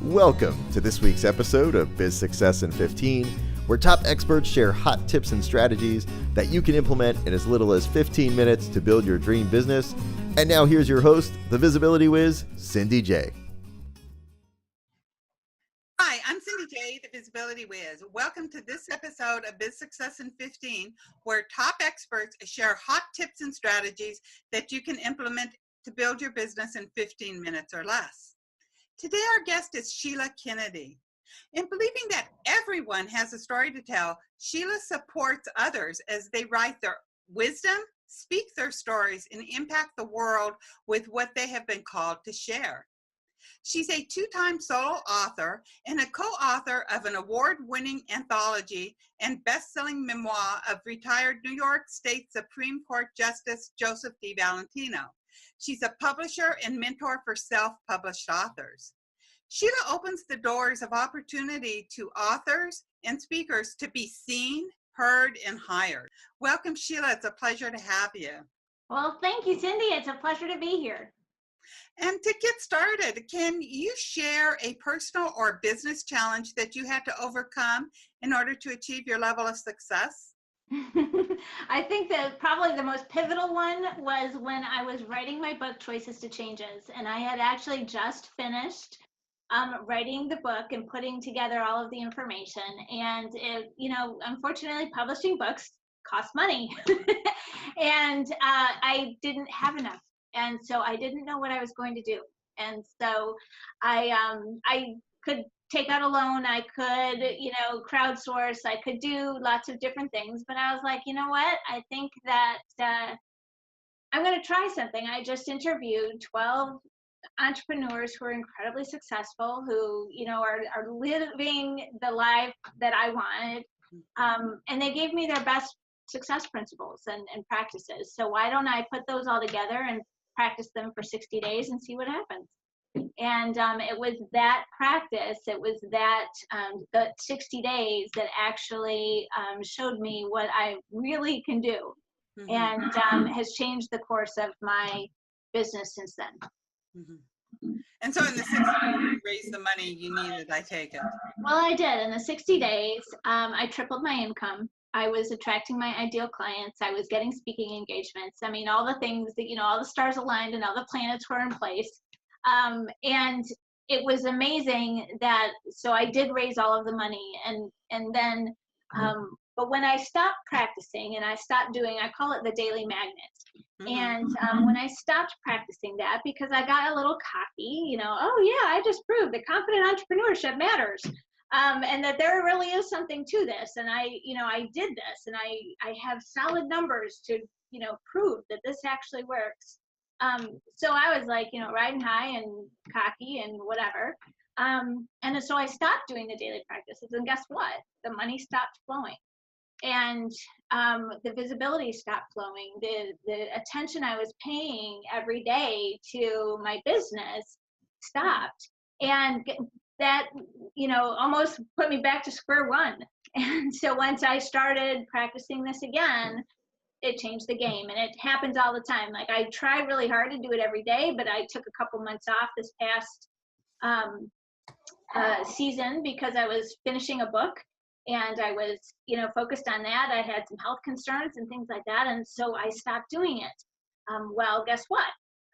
Welcome to this week's episode of Biz Success in 15, where top experts share hot tips and strategies that you can implement in as little as 15 minutes to build your dream business. And now here's your host, the Visibility Whiz, Cindy J. Hi, I'm Cindy J, the Visibility Whiz. Welcome to this episode of Biz Success in 15, where top experts share hot tips and strategies that you can implement to build your business in 15 minutes or less. Today, our guest is Sheila Kennedy. In believing that everyone has a story to tell, Sheila supports others as they write their wisdom, speak their stories, and impact the world with what they have been called to share. She's a two-time solo author and a co-author of an award-winning anthology and best-selling memoir of retired New York State Supreme Court Justice Joseph D. Valentino. She's a publisher and mentor for self-published authors. Sheila opens the doors of opportunity to authors and speakers to be seen, heard, and hired. Welcome, Sheila. It's a pleasure to have you. Well, thank you, Cindy. It's a pleasure to be here. And to get started, can you share a personal or business challenge that you had to overcome in order to achieve your level of success? I think that probably the most pivotal one was when I was writing my book, Choices to Changes, and I had actually just finished writing the book and putting together all of the information. And unfortunately, publishing books costs money, and I didn't have enough, and so I didn't know what I was going to do. And so I could take out a loan, I could, crowdsource, I could do lots of different things, but I was like, you know what? I think that I'm going to try something. I just interviewed 12 entrepreneurs who are incredibly successful, who, are living the life that I wanted. And they gave me their best success principles and practices. So why don't I put those all together and practice them for 60 days and see what happens? And it was that practice, it was that the 60 days that actually showed me what I really can do, and has changed the course of my business since then. And so in the 60 days, you raised the money you needed, I take it. Well, I did. In the 60 days, I tripled my income. I was attracting my ideal clients. I was getting speaking engagements. I mean, all the things that, all the stars aligned and all the planets were in place. And it was amazing that, so I did raise all of the money, and then, but when I stopped practicing and I stopped doing, I call it the daily magnet. And when I stopped practicing that, because I got a little cocky, oh yeah, I just proved that confident entrepreneurship matters. And that there really is something to this. And I did this, and I have solid numbers to, prove that this actually works. So I was like, riding high and cocky and whatever. And so I stopped doing the daily practices, and guess what? The money stopped flowing, and the visibility stopped flowing. The attention I was paying every day to my business stopped, and that, almost put me back to square one. And so once I started practicing this again, it changed the game. And it happens all the time. Like, I try really hard to do it every day, but I took a couple months off this past season because I was finishing a book, and I was, focused on that. I had some health concerns and things like that. And so I stopped doing it. Well, guess what?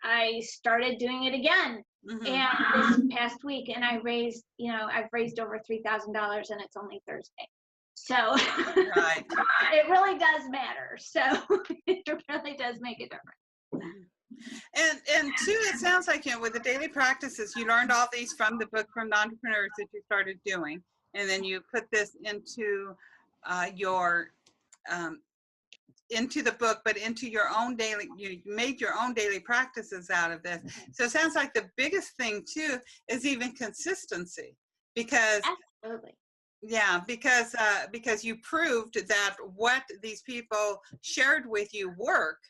I started doing it again. And this past week, and I've raised over $3,000, and it's only Thursday. So Right. It really does matter. So it really does make a difference. And too, it sounds like, with the daily practices, you learned all these from the book, from the entrepreneurs that you started doing, and then you put this into into the book, but into your own daily, you made your own daily practices out of this. So it sounds like the biggest thing too is even consistency, because Absolutely. yeah, because you proved that what these people shared with you work.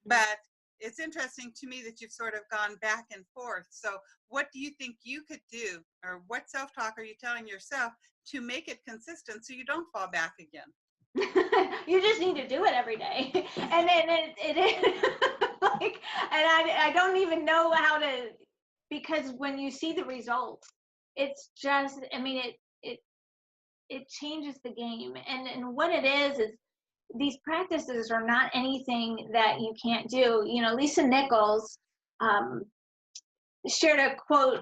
But it's interesting to me that you've sort of gone back and forth. So what do you think you could do, or what self-talk are you telling yourself to make it consistent so you don't fall back again? You just need to do it every day. And then it is like, and I don't even know how to, because when you see the results, it's just, I mean, it changes the game. And what it is these practices are not anything that you can't do. You know, Lisa Nichols um, shared a quote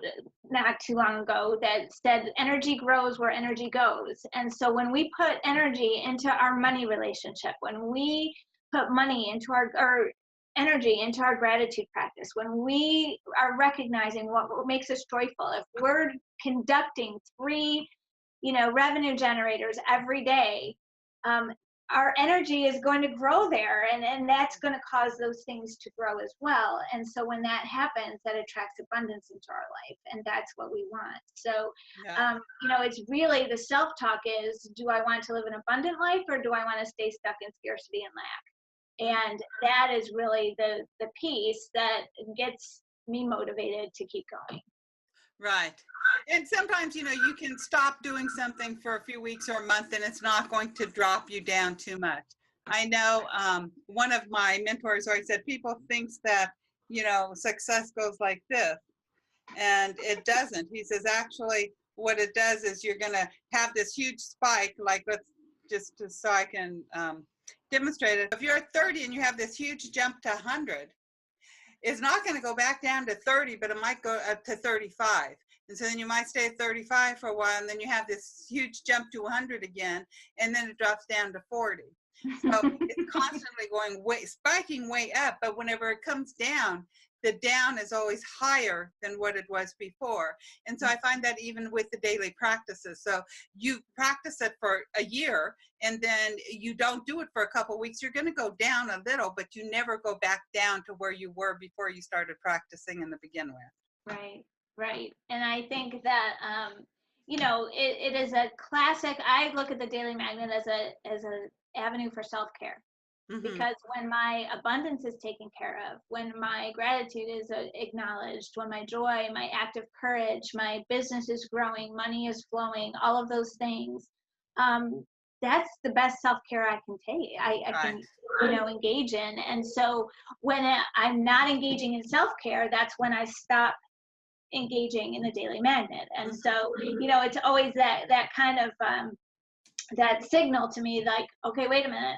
not too long ago that said, energy grows where energy goes. And so when we put energy into our money relationship, when we put money into our energy into our gratitude practice, when we are recognizing what makes us joyful, if we're conducting 3 revenue generators every day, our energy is going to grow there, and that's going to cause those things to grow as well. And so when that happens, that attracts abundance into our life, and that's what we want. So Yeah. it's really the self-talk is, do I want to live an abundant life, or do I want to stay stuck in scarcity and lack? And that is really the piece that gets me motivated to keep going. Right. And sometimes, you can stop doing something for a few weeks or a month and it's not going to drop you down too much. I know one of my mentors always said, people thinks that, success goes like this, and it doesn't. He says, actually, what it does is you're going to have this huge spike, like let's just so I can demonstrate it. If you're at 30 and you have this huge jump to 100, it's not going to go back down to 30, but it might go up to 35. And so then you might stay at 35 for a while, and then you have this huge jump to 100 again, and then it drops down to 40. So it's constantly spiking way up, but whenever it comes down, the down is always higher than what it was before. And so I find that even with the daily practices. So you practice it for a year, and then you don't do it for a couple of weeks, you're going to go down a little, but you never go back down to where you were before you started practicing in the begin with. Right. And I think that, it is a classic. I look at the Daily Magnet as a avenue for self-care. Mm-hmm. Because when my abundance is taken care of, when my gratitude is acknowledged, when my joy, my active courage, my business is growing, money is flowing, all of those things, that's the best self-care I can take. I can, engage in. And so when I'm not engaging in self-care, that's when I stop engaging in the Daily Magnet. And so, it's always that kind of that signal to me, like, okay, wait a minute.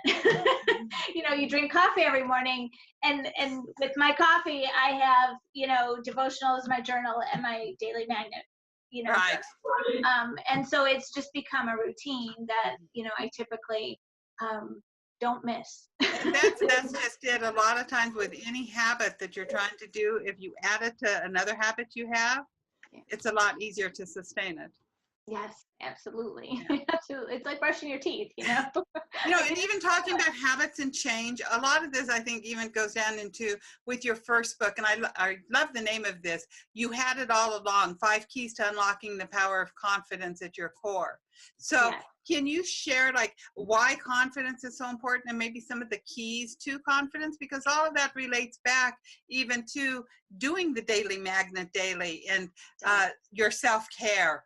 You drink coffee every morning, and with my coffee I have devotionals, my journal, and my Daily Magnet, Right. And so it's just become a routine that I typically don't miss. And that's just it. A lot of times with any habit that you're trying to do, if you add it to another habit you have, it's a lot easier to sustain it. Yes, absolutely. Yeah. Absolutely. It's like brushing your teeth, And even talking about habits and change, a lot of this, I think, even goes down into with your first book. And I love the name of this. You had it all along, 5 keys to unlocking the power of confidence at your core. So can you share why confidence is so important, and maybe some of the keys to confidence? Because all of that relates back even to doing the Daily Magnet daily and your self-care.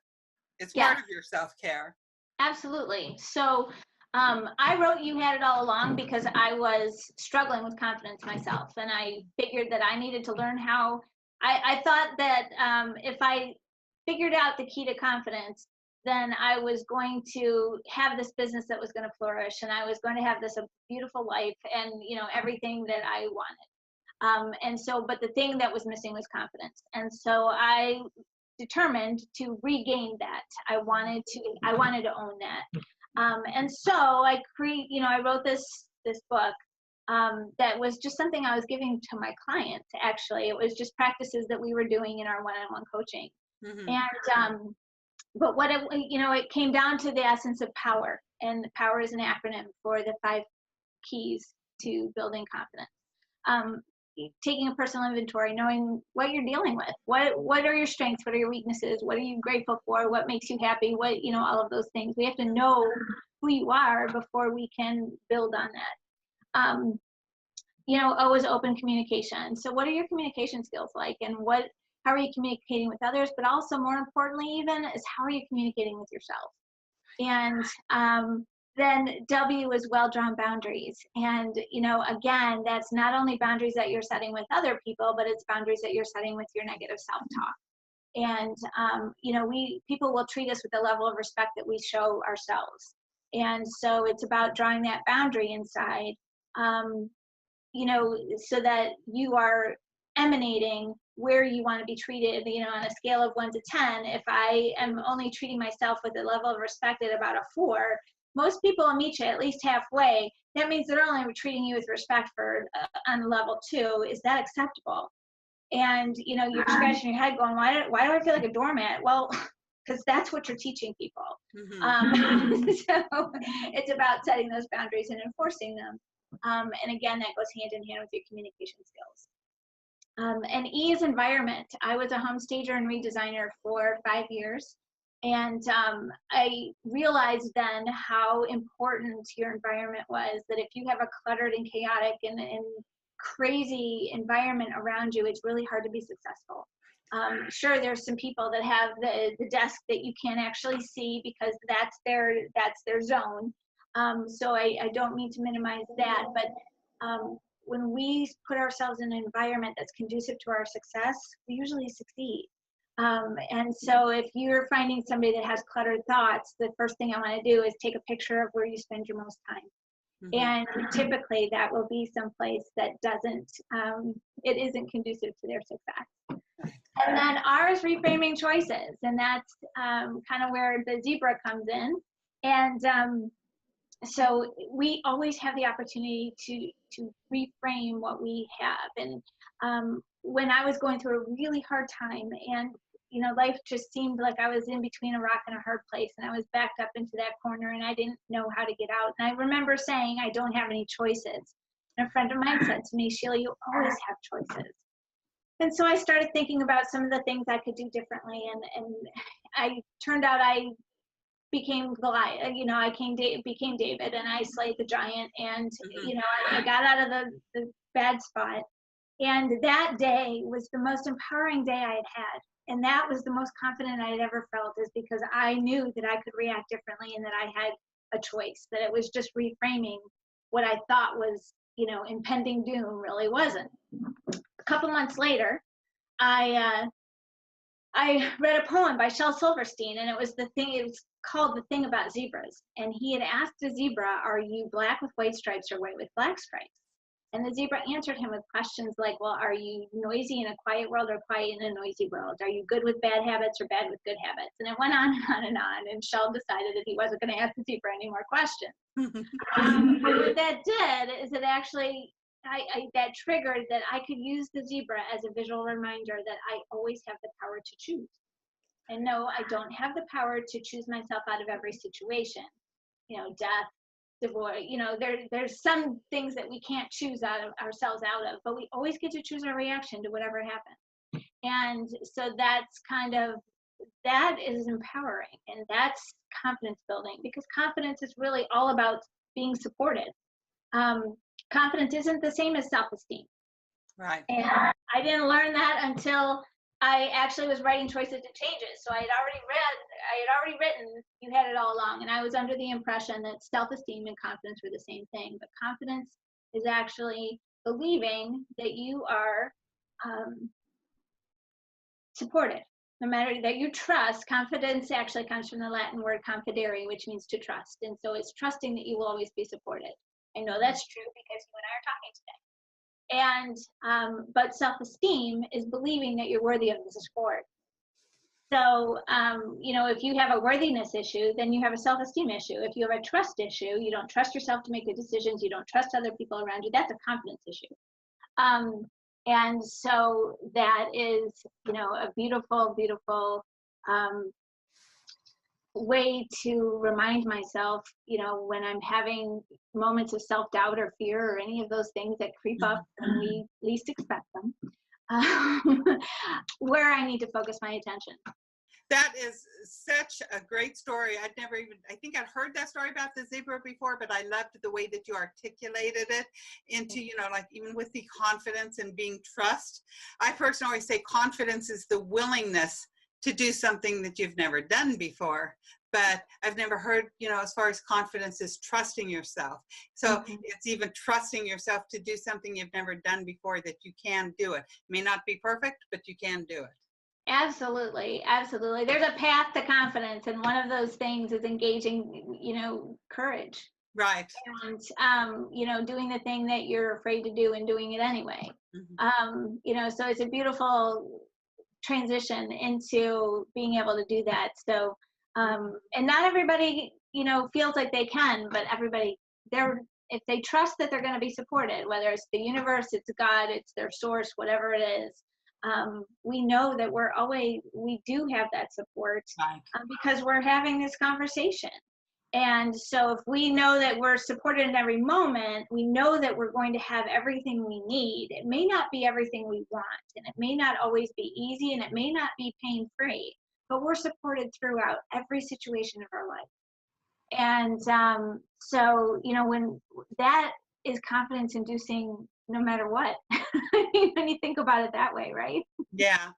It's part of your self-care. Absolutely. So I wrote You Had It All Along because I was struggling with confidence myself. And I figured that I needed to learn how. I thought that if I figured out the key to confidence, then I was going to have this business that was going to flourish, and I was going to have this beautiful life and, everything that I wanted. And so, but the thing that was missing was confidence. And so I determined to regain that. I wanted to own that. And so I wrote this book that was just something I was giving to my clients. Actually, it was just practices that we were doing in our one-on-one coaching. Mm-hmm. And but what it came down to the essence of power, and power is an acronym for the 5 keys to building confidence. Taking a personal inventory, knowing what you're dealing with, what are your strengths, what are your weaknesses, what are you grateful for, what makes you happy, what all of those things. We have to know who you are before we can build on that. O is open communication. So what are your communication skills like, and how are you communicating with others, but also more importantly even is how are you communicating with yourself? And then W is well-drawn boundaries. And, again, that's not only boundaries that you're setting with other people, but it's boundaries that you're setting with your negative self-talk. And, people will treat us with the level of respect that we show ourselves. And so it's about drawing that boundary inside, so that you are emanating where you want to be treated, on a scale of 1 to 10. If I am only treating myself with a level of respect at about a 4, most people will meet you at least halfway. That means they're only treating you with respect for on level 2. Is that acceptable? And, you're scratching your head going, why do I feel like a doormat? Well, because that's what you're teaching people. So it's about setting those boundaries and enforcing them. And again, that goes hand in hand with your communication skills. And E is environment. I was a home stager and redesigner for 5 years. And I realized then how important your environment was, that if you have a cluttered and chaotic and crazy environment around you, it's really hard to be successful. Sure, there's some people that have the desk that you can't actually see because that's their zone. So I don't mean to minimize that, but when we put ourselves in an environment that's conducive to our success, we usually succeed. And so if you're finding somebody that has cluttered thoughts, the first thing I want to do is take a picture of where you spend your most time. And typically that will be someplace that it isn't conducive to their success. And then R is reframing choices. And that's kind of where the zebra comes in. And so we always have the opportunity to reframe what we have. And when I was going through a really hard time, and life just seemed like I was in between a rock and a hard place, and I was backed up into that corner, and I didn't know how to get out. And I remember saying, I don't have any choices. And a friend of mine said to me, Sheila, you always have choices. And so I started thinking about some of the things I could do differently, and I turned out I became Goliath. I became David, and I slayed the giant, and I got out of the bad spot. And that day was the most empowering day I had. And that was the most confident I had ever felt, is because I knew that I could react differently and that I had a choice, that it was just reframing what I thought was, impending doom really wasn't. A couple months later, I read a poem by Shel Silverstein, and it was called The Thing About Zebras. And he had asked the zebra, are you black with white stripes or white with black stripes? And the zebra answered him with questions like, well, are you noisy in a quiet world or quiet in a noisy world? Are you good with bad habits or bad with good habits? And it went on and on and on. And Shel decided that he wasn't going to ask the zebra any more questions. But what that did is it actually, that triggered that I could use the zebra as a visual reminder that I always have the power to choose. And no, I don't have the power to choose myself out of every situation. Death, divorce, there's some things that we can't choose ourselves out of, but we always get to choose our reaction to whatever happens. And so that is empowering, and that's confidence building, because confidence is really all about being supported. Confidence isn't the same as self-esteem. Right. And I didn't learn that until I actually was writing Choices to Changes. So I had already written You Had It All Along, and I was under the impression that self-esteem and confidence were the same thing. But confidence is actually believing that you are supported, no matter that you trust. Confidence actually comes from the Latin word confidere, which means to trust. And so it's trusting that you will always be supported. I know that's true because you and I are talking today. And but self-esteem is believing that you're worthy of the support. So if you have a worthiness issue, then you have a self-esteem issue. If you have a trust issue, you don't trust yourself to make good decisions, you don't trust other people around you, that's a confidence issue. And so that is a beautiful way to remind myself, when I'm having moments of self-doubt or fear or any of those things that creep up when we least expect them, where I need to focus my attention. That is such a great story. I think I'd heard that story about the zebra before, but I loved the way that you articulated it into, like even with the confidence and being trust. I personally always say confidence is the willingness to do something that you've never done before. But I've never heard, as far as confidence is trusting yourself. So it's even trusting yourself to do something you've never done before, that you can do it. It may not be perfect, but you can do it. Absolutely, absolutely. There's a path to confidence, and one of those things is engaging, courage, Right. and doing the thing that you're afraid to do and doing it anyway. Mhm. So it's a beautiful transition into being able to do that. So, and not everybody, feels like they can, but everybody, they're if they trust that they're going to be supported, whether it's the universe, it's God, it's their source, whatever it is. We know that we do have that support, Right. because we're having this conversation. And so if we know that we're supported in every moment, we know that we're going to have everything we need. It may not be everything we want, and it may not always be easy, and it may not be pain-free, but we're supported throughout every situation of our life. And so, when that is confidence inducing no matter what, when you think about it that way, right? Yeah.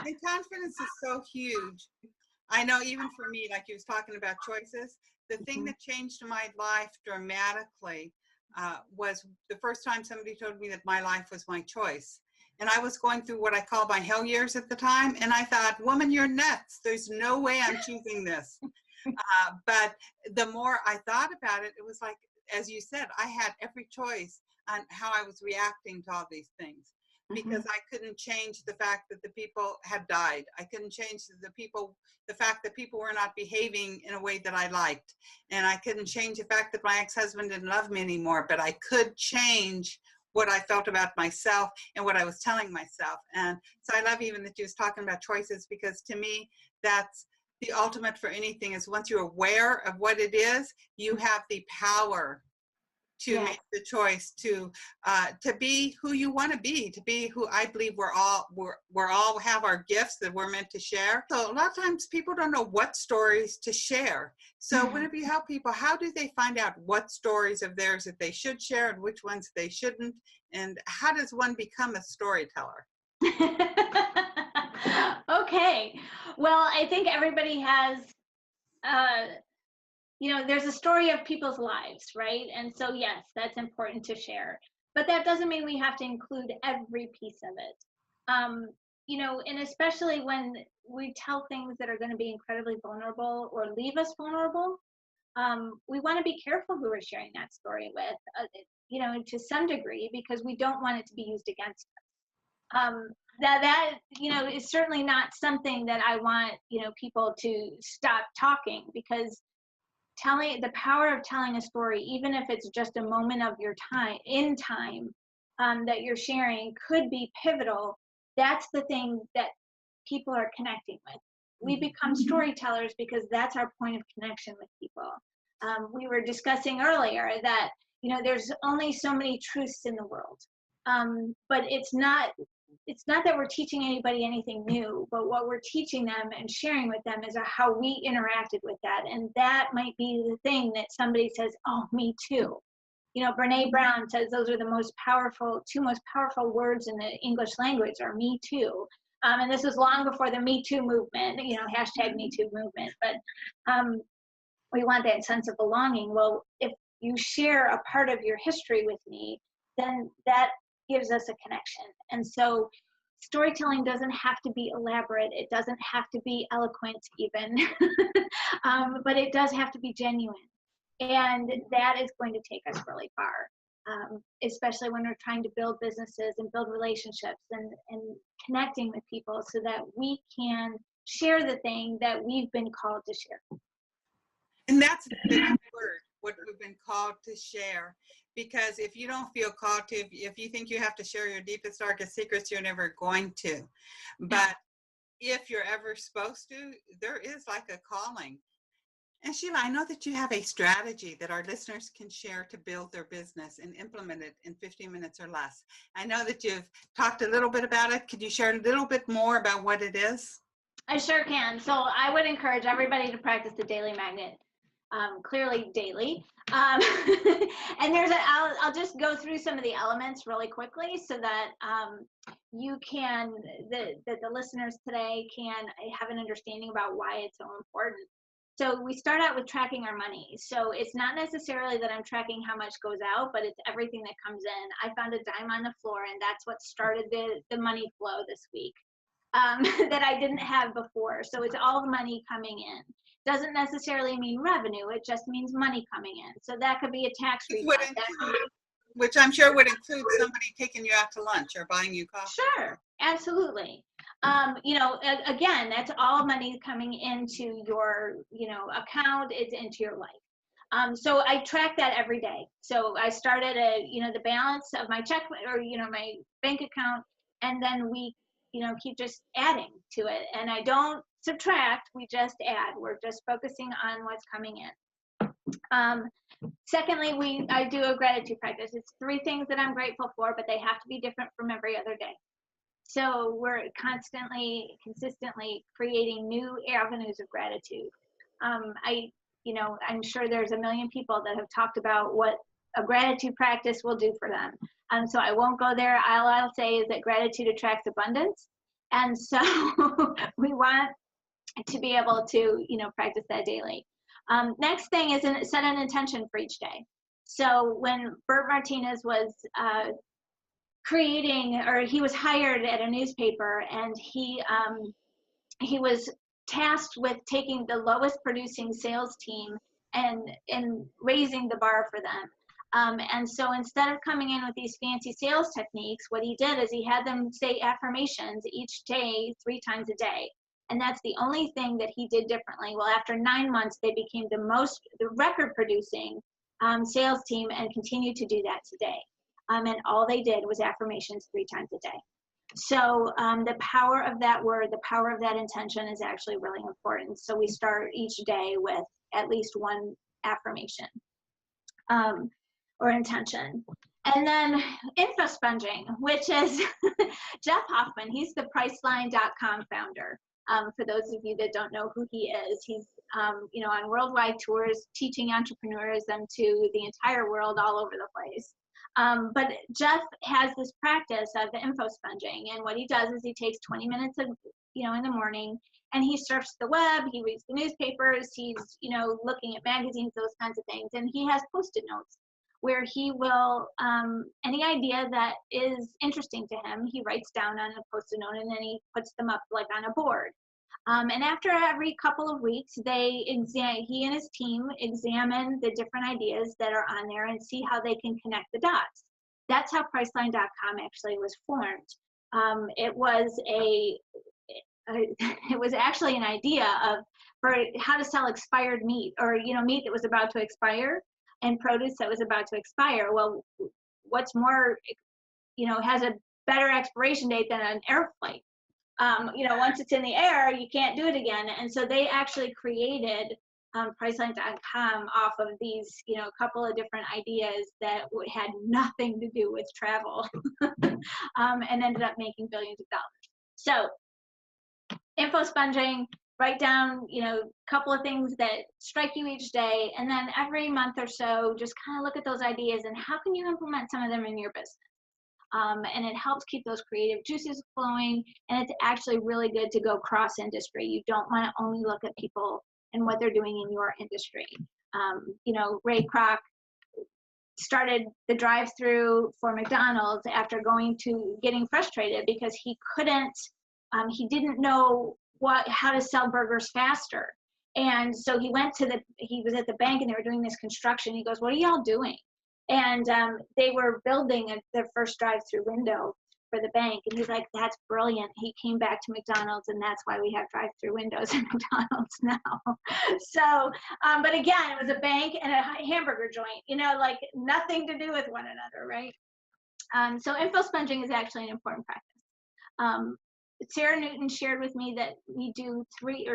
And confidence is so huge. I know even for me, like you was talking about choices, the thing Mhm. that changed my life dramatically was the first time somebody told me that my life was my choice. And I was going through what I call my hell years at the time. And I thought, woman, you're nuts. There's no way I'm choosing this. But the more I thought about it, it was like, as you said, I had every choice on how I was reacting to all these things, because Mhm. I couldn't change the fact that the people had died. I couldn't change the fact that people were not behaving in a way that I liked. And I couldn't change the fact that my ex-husband didn't love me anymore, but I could change what I felt about myself and what I was telling myself. And so I love even that you was talking about choices, because to me, that's the ultimate for anything. Is once you're aware of what it is, you have the power to Yes. make the choice to be who you want to be who I believe we're all have our gifts that we're meant to share. So a lot of times people don't know what stories to share. So whenever you help people, how do they find out what stories of theirs that they should share and which ones they shouldn't? And how does one become a storyteller? Okay. Well, I think everybody has, uh, there's a story of people's lives, right? And so, yes, that's important to share. But that doesn't mean we have to include every piece of it. And especially when we tell things that are going to be incredibly vulnerable or leave us vulnerable, we want to be careful who we're sharing that story with, to some degree, because we don't want it to be used against us. That is certainly not something that I want people to stop talking, because telling the power of telling a story, even if it's just a moment of your time that you're sharing, could be pivotal. That's the thing that people are connecting with. We become storytellers because that's our point of connection with people. We were discussing earlier that there's only so many truths in the world, but it's not that we're teaching anybody anything new, but what we're teaching them and sharing with them is how we interacted with that. And that might be the thing that somebody says, oh, me too. Brene Brown says those are the two most powerful words in the English language are me too. And this was long before the Me Too movement, hashtag Me Too movement. But we want that sense of belonging. Well, if you share a part of your history with me, then that gives us a connection. And so storytelling doesn't have to be elaborate. It doesn't have to be eloquent even, but it does have to be genuine. And that is going to take us really far, especially when we're trying to build businesses and build relationships and connecting with people so that we can share the thing that we've been called to share. And that's the key word, what we've been called to share. Because if you don't feel called to, if you think you have to share your deepest, darkest secrets, you're never going to. But if you're ever supposed to, there is like a calling. And Sheila, I know that you have a strategy that our listeners can share to build their business and implement it in 15 minutes or less. I know that you've talked a little bit about it. Could you share a little bit more about what it is? I sure can. So I would encourage everybody to practice the daily magnet, clearly daily. And I'll just go through some of the elements really quickly so that the listeners today can have an understanding about why it's so important. So we start out with tracking our money. So it's not necessarily that I'm tracking how much goes out, but it's everything that comes in. I found a dime on the floor, and that's what started the money flow this week. that I didn't have before. So it's all money coming in. Doesn't necessarily mean revenue. It just means money coming in. So that could be a tax refund. Which I'm sure would include somebody taking you out to lunch or buying you coffee. Sure, absolutely. Again, that's all money coming into your, account. It's into your life. So I track that every day. So I started the balance of my check or, my bank account, and then we, keep just adding to it. And I don't subtract, we just add. We're just focusing on what's coming in. Secondly, I do a gratitude practice. It's 3 things that I'm grateful for, but they have to be different from every other day. So we're consistently creating new avenues of gratitude. I'm sure there's a million people that have talked about what a gratitude practice will do for them. So I won't go there. All I'll say is that gratitude attracts abundance. And so we want to be able to, practice that daily. Next thing is set an intention for each day. So when Bert Martinez was he was hired at a newspaper, and he was tasked with taking the lowest producing sales team and raising the bar for them. And so instead of coming in with these fancy sales techniques, what he did is he had them say affirmations each day, 3 times a day. And that's the only thing that he did differently. Well, after 9 months, they became the record producing sales team, and continue to do that today. And all they did was affirmations 3 times a day. So the power of that word, the power of that intention is actually really important. So we start each day with at least 1 affirmation or intention. And then info sponging, which is Jeff Hoffman. He's the Priceline.com founder. For those of you that don't know who he is, he's on worldwide tours, teaching entrepreneurs to the entire world, all over the place. But Jeff has this practice of info sponging, and what he does is he takes 20 minutes in the morning, and he surfs the web, he reads the newspapers, he's looking at magazines, those kinds of things, and he has Post-it notes where he will any idea that is interesting to him, he writes down on a Post-it note, and then he puts them up like on a board. And after every couple of weeks, he and his team examine the different ideas that are on there and see how they can connect the dots. That's how Priceline.com actually was formed. It was actually an idea for how to sell expired meat, or meat that was about to expire and produce that was about to expire. Well, what's more, has a better expiration date than an air flight. Once it's in the air, you can't do it again. And so they actually created Priceline.com off of these, couple of different ideas that had nothing to do with travel, and ended up making billions of dollars. So info sponging, write down, couple of things that strike you each day, and then every month or so, just kind of look at those ideas and how can you implement some of them in your business. And it helps keep those creative juices flowing, and it's actually really good to go cross-industry. You don't want to only look at people and what they're doing in your industry. Ray Kroc started the drive-through for McDonald's after getting frustrated because he didn't know how to sell burgers faster. And so he was at the bank, and they were doing this construction. He goes, "What are y'all doing?" And they were building their first drive-through window for the bank. And he's like, "That's brilliant." He came back to McDonald's, and that's why we have drive-through windows at McDonald's now. So, but again, it was a bank and a hamburger joint, like nothing to do with one another, right? So info sponging is actually an important practice. Sarah Newton shared with me that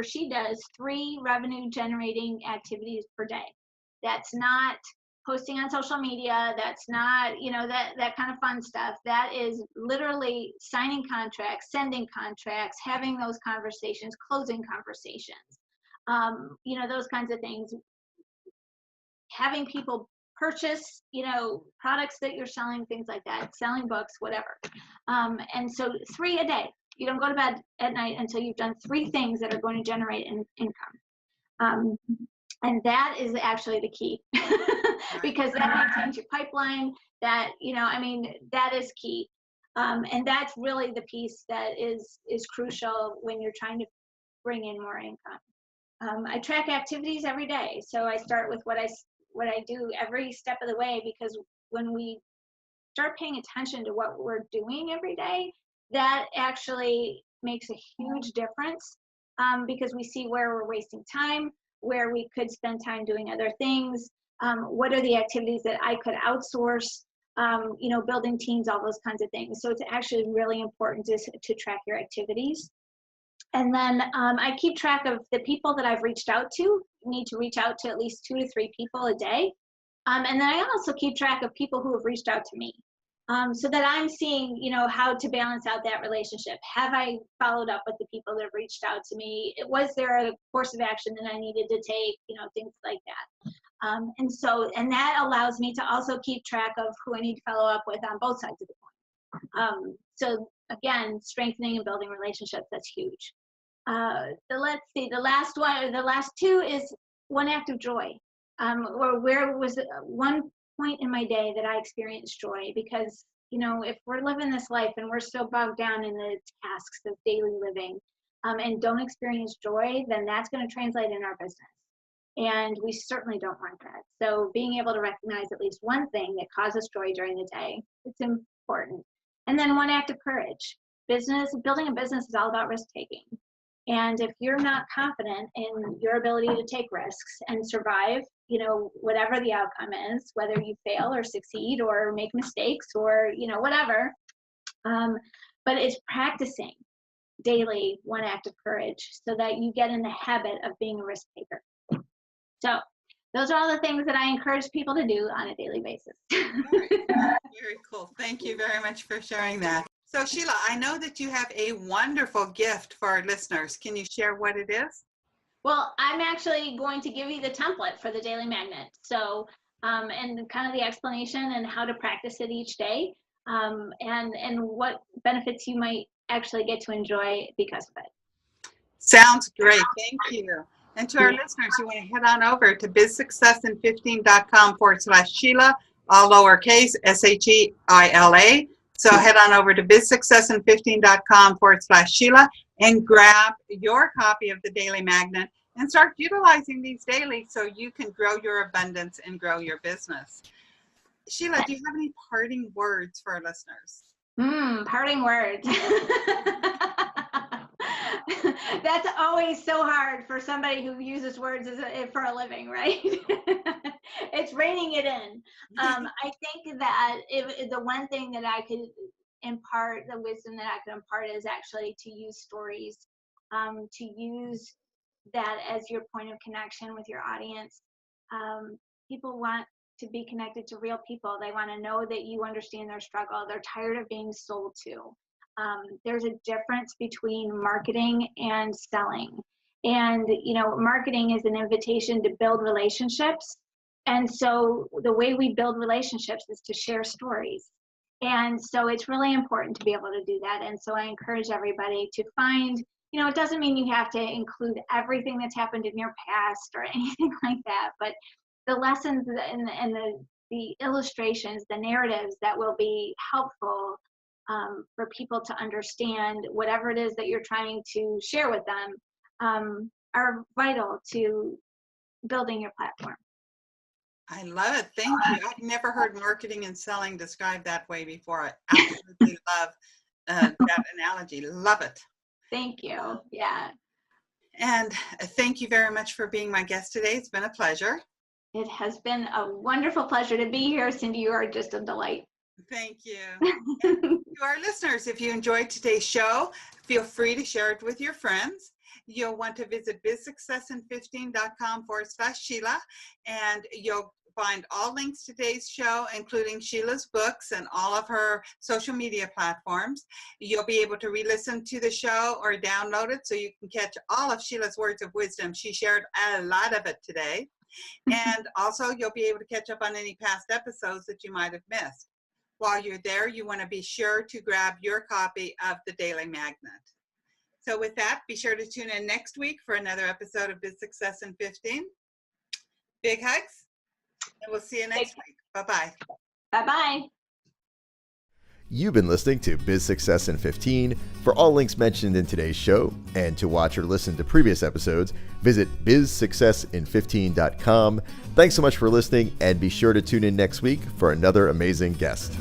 she does 3 revenue generating activities per day. That's not posting on social media. That's not, that kind of fun stuff. That is literally signing contracts, sending contracts, having those conversations, closing conversations, those kinds of things. Having people purchase, products that you're selling, things like that, selling books, whatever. And so 3 a day. You don't go to bed at night until you've done 3 things that are going to generate income. And that is actually the key because that maintains your pipeline. That, that is key. And that's really the piece that is crucial when you're trying to bring in more income. I track activities every day. So I start with what I do every step of the way, because when we start paying attention to what we're doing every day, that actually makes a huge difference, because we see where we're wasting time, where we could spend time doing other things, what are the activities that I could outsource, building teams, all those kinds of things. So it's actually really important to track your activities. And then I keep track of the people that I've reached out to. You need to reach out to at least 2 to 3 people a day. And then I also keep track of people who have reached out to me, so that I'm seeing, how to balance out that relationship. Have I followed up with the people that have reached out to me? Was there a course of action that I needed to take? Things like that. And that allows me to also keep track of who I need to follow up with on both sides of the coin. So again, strengthening and building relationships, that's huge. Let's see, the last 2 is one act of joy. Or where was one point in my day that I experienced joy? Because, if we're living this life and we're so bogged down in the tasks of daily living, and don't experience joy, then that's going to translate in our business. And we certainly don't want that. So being able to recognize at least one thing that causes joy during the day, it's important. And then one act of courage. Building a business is all about risk taking. And if you're not confident in your ability to take risks and survive, whatever the outcome is, whether you fail or succeed or make mistakes or, whatever, but it's practicing daily one act of courage so that you get in the habit of being a risk taker. So those are all the things that I encourage people to do on a daily basis. Very cool. Thank you very much for sharing that. So Sheila, I know that you have a wonderful gift for our listeners. Can you share what it is? Well, I'm actually going to give you the template for the Daily Magnet. So, and kind of the explanation and how to practice it each day, and what benefits you might actually get to enjoy because of it. Sounds great. Thank you. And to our listeners, you want to head on over to bizsuccessin15.com/Sheila, all lowercase, SHEILA. So head on over to bizsuccessin15.com/Sheila and grab your copy of the Daily Magnet and start utilizing these daily so you can grow your abundance and grow your business. Sheila, do you have any parting words for our listeners? Parting words. That's always so hard for somebody who uses words for a living, right? It's reining it in. I think that the one thing that I could impart, the wisdom that I could impart, is actually to use stories, to use that as your point of connection with your audience. People want to be connected to real people. They want to know that you understand their struggle. They're tired of being sold to. There's a difference between marketing and selling. And, marketing is an invitation to build relationships. And so the way we build relationships is to share stories. And so it's really important to be able to do that. And so I encourage everybody to find, it doesn't mean you have to include everything that's happened in your past or anything like that, but the lessons and the illustrations, the narratives that will be helpful for people to understand whatever it is that you're trying to share with them, are vital to building your platform. I love it. Thank you. I've never heard marketing and selling described that way before. I absolutely love that analogy. Love it. Thank you. Yeah. And thank you very much for being my guest today. It's been a pleasure. It has been a wonderful pleasure to be here, Cindy. You are just a delight. Thank you. And to our listeners, if you enjoyed today's show, feel free to share it with your friends. You'll want to visit bizsuccessin15.com/Sheila, and you'll find all links to today's show, including Sheila's books and all of her social media platforms. You'll be able to re-listen to the show or download it so you can catch all of Sheila's words of wisdom. She shared a lot of it today. And also, you'll be able to catch up on any past episodes that you might have missed. While you're there, you want to be sure to grab your copy of the Daily Magnet. So with that, be sure to tune in next week for another episode of Biz Success in 15. Big hugs, and we'll see you next week. Bye-bye. Bye-bye. You've been listening to Biz Success in 15. For all links mentioned in today's show and to watch or listen to previous episodes, visit bizsuccessin15.com. Thanks so much for listening, and be sure to tune in next week for another amazing guest.